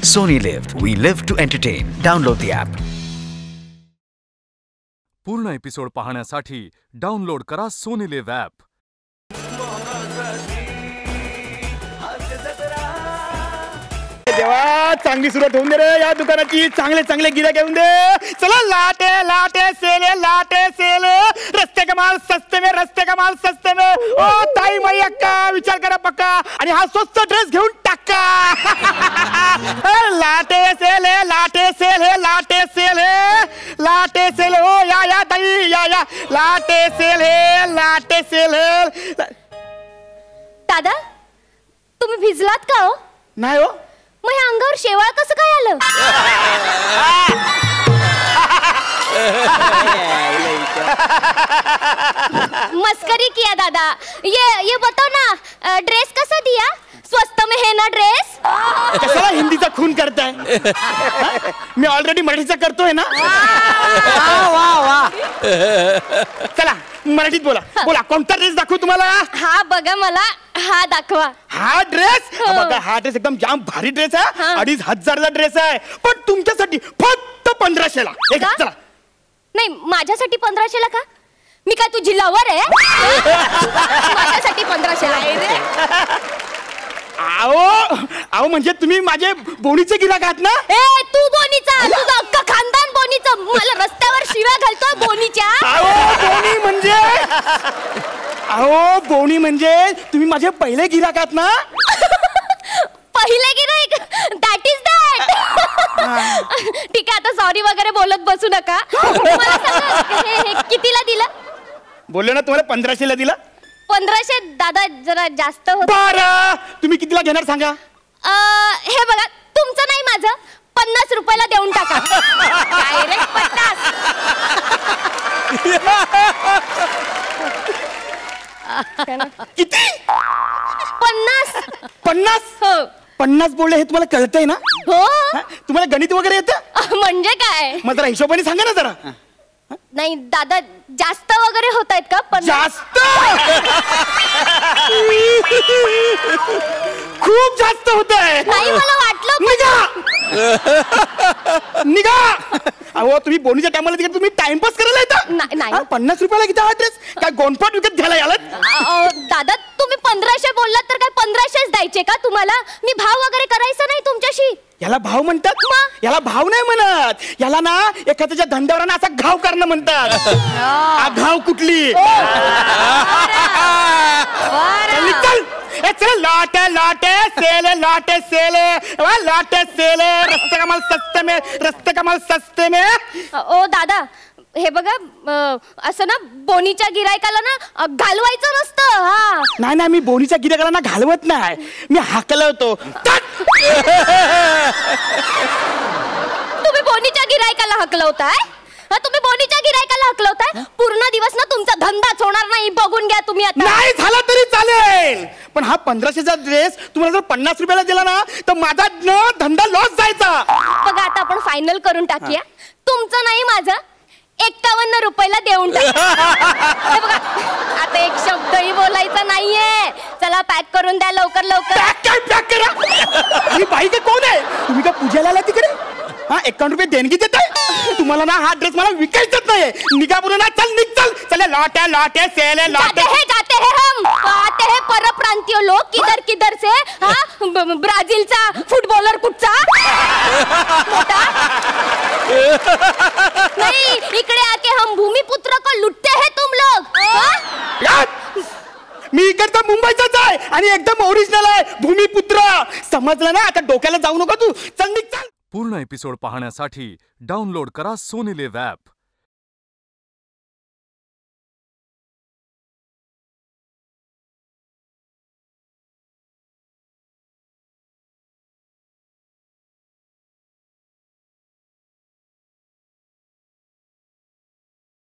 Sony Live. We live to entertain. Download the app. पूर्ण episode पाहण्यासाठी download करा Sony leave app. देवा चांगली सुरुवात होऊन दे रे या दुकानाची. चांगले चांगले गिऱ्हाईक घेऊन दे. चला लाटे लाटे सेले रस्ते का माल सस्ते में, रस्ते का माल सस्ते में. ओ ताई माई अक्का विचार करा पक्का आणि हा स्वस्त ड्रेस घेऊन टाका. लाटे सेले ओ या ताई या लाटे सेले. दादा तुम्ही भिजलात का हो? नाही हो. मग हे अंगावर शेवाळ कसं काय आलं? मस्करी किया दादा. ये बताओ ना ड्रेस कैसा दिया? स्वस्त में है ना ड्रेस? कशाला हिंदीचा खून करताय? मी ऑलरेडी मराठीचा करतोय ना. चला मराठीत बोला. बोला कोणता ड्रेस दाखवू तुम्हाला? हा बघा मला हा दाखवा. हा ड्रेस बघा. हा ड्रेस एकदम जाम भारी ड्रेस आहे. 2500चा ड्रेस आहे. पण तुमच्यासाठी फक्त 1500 ला. चला. नाही माझ्यासाठी 1500 ला का? मी काय तुझी लवर आहे? माझ्यासाठी 1500 ला. आओ म्हणजे तुम्ही माझे बोनीचे गिराक आहात ना? ए तू बोनीचा, तुझं अख्खं खानदान बोनीचं. मला रस्त्यावर शिव्या घालतोय बोनीच्या. बोनी म्हणजे तुम्ही माझे पहिले गिराक आहात ना? पहिले गिराईक? That is that. ठीक आहे आता सॉरी वगैरे बोलत बसू नका. मला सांगा, हे कितीला दिलं? बोललो ना तुम्हाला 1500 ला दिला. 1500 दादा जरा जास्त होत. बरं तुम्ही कितीला घेणार सांगा? हे बघा तुमचं नाही माझं 50 रुपयाला देऊन टाका. डायरेक्ट 50. किती? 50. हो 50 बोलले हे तुम्हाला कळतंय ना? हो. तुम्हाला गणित वगैरे येतं? म्हणजे काय? मग जरा हिशोबाने सांगा ना जरा. नाही दादा जास्त वगैरे होत आहेत का? पण जास्त खूप जास्त होत आहे. नाही मला वाटलं. निघा. अहो तुम्ही बोनीच्या टायमाला तिकडे तुम्ही टाइमपास करायला येता? नाही 50 रुपयाला किती हा ड्रेस? काय गोंडपाट विकत घ्यायला यालात? दादा तुम्ही 1500 बोललात तर काय 1500च द्यायचे का तुम्हाला? मी भाव वगैरे करायचं नाही तुमच्याशी. याला भाव म्हणतात? याला भाव नाही म्हणत. याला ना एखाद्याच्या धंद्यावर ना असा घाव करणं म्हणतात. घाव कुठली? चल लाटे सेले रस्ते का माल सस्ते में. ओ दादा हे बघा असं ना बोनीच्या गिरायकाला ना घालवायचं नसतं. हा नाही मी बोनीच्या गिरायकाला ना घालवत नाही. मी हाकलवतो. तुम्ही बोनीच्या गिरायकाला हकलवताय? तुम्ही बोनीच्या गिरायकाला हकलवताय? पूर्ण दिवस ना तुमचा धंदाच होणार नाही. बघून घ्या तुम्ही आता. नाही झाला तरी चालेल पण हा 1500चा ड्रेस तुम्हाला जर 50 रुपयाला दिला ना तर माझा धंदा लॉस जायचा. बघा आता आपण फायनल करून टाकूया. तुमचं नाही माझं 51 रुपयाला देऊन टाका. बघा आता एक शब्दही बोलायचा नाहीये. चला पॅक करून द्या लवकर लवकर. पॅक करा. ही बाई का कोण आहे? तुम्ही का पूजाला आला तिकडे? 51 रुपये देणगी देत आहे तुम्हाला ना. हा ड्रेस मला विकायचाच नाही. निघा बोलू ना. चल निघ चल. चले लाटे सेले जाते हैं हम. आते हैं परप्रांतीय लोग किधर से. ब्राझीलचा फुटबॉलर कुठचा नहीं इकडे आके हम भूमिपुत्र को लुटते हैं तुम लोग. मी इकडचा मुंबईचाच आहे आणि एकदम ओरिजिनल आहे. भूमिपुत्र समजलं ना? आता डोक्याला जाऊ नका तू. चल निघ चल. पूर्ण एपिसोड पाहण्यासाठी डाउनलोड करा सोनी लिव्ह ॲप.